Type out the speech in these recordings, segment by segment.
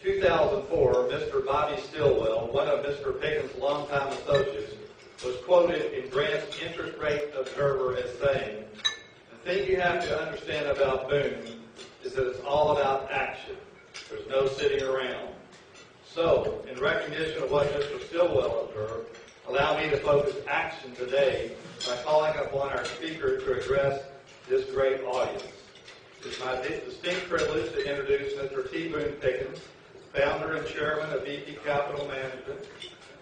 2004, Mr. Bobby Stilwell, one of Mr. Pickens' longtime associates, was quoted in Grant's Interest Rate Observer as saying, "The thing you have to understand about Boone is that it's all about action. There's no sitting around." So, in recognition of what Mr. Stilwell observed, allow me to focus action today by calling upon our speaker to address this great audience. It's my distinct privilege to introduce Mr. T. Boone Pickens, founder and chairman of VP Capital Management,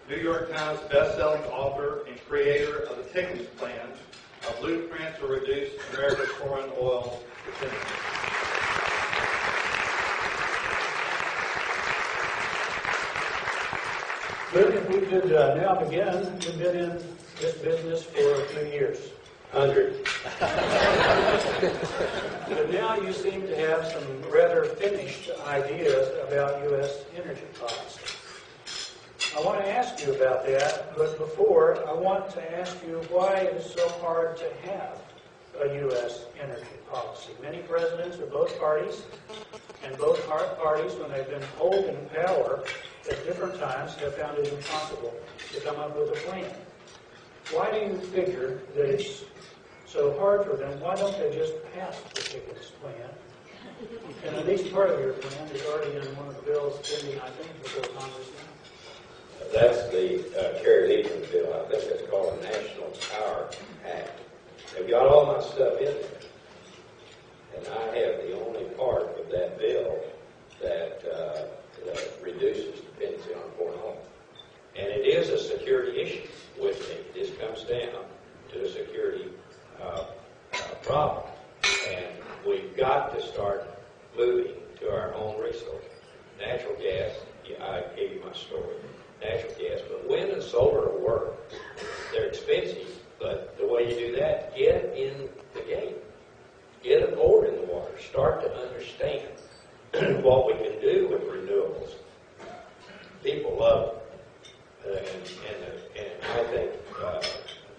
New York Times best-selling author and creator of the Pickens Plan, a blueprint to reduce America's foreign oil dependence. Good, if we could now begin. We've been in this business for 2 years. 100. But now you seem to have some rather finished ideas about U.S. energy policy. I want to ask you about that, but before, I want to ask you why it is so hard to have a U.S. energy policy. Many presidents of both parties, and both parties, when they've been holding power at different times, have found it impossible to come up with a plan. Why do you figure that it's so hard for them? Why don't they just pass the Pickens plan? And at least part of your plan is already in one of the bills pending, I think, before Congress now. That's the Kerry Lieberman bill. I think it's called the National Power Act. They've got all my stuff in there. And I have the only part of that bill that reduces dependency on foreign oil. And it is a security issue with me. This comes down to a security problem. And we've got to start moving to our own resources. Natural gas, I gave you my story. Natural gas, but wind and solar will work. They're expensive, but the way you do that, get in the game. Get a board in the water. Start to understand what we can do with renewables. People love it. And I think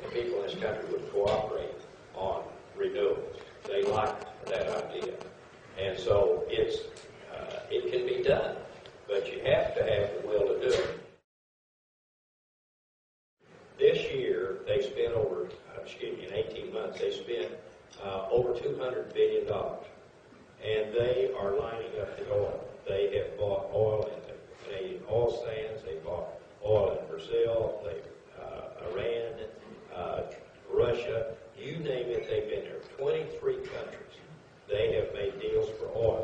the people in this country would cooperate on renewables. They like that idea. And so it can be done, but you have to have the will to do it. This year, they spent in 18 months, they spent over $200 billion. And they are lining up the oil. They have bought oil in the Canadian oil sands. They bought oil in Brazil, Iran, Russia. You name it, they've been there. 23 countries. They have made deals for oil.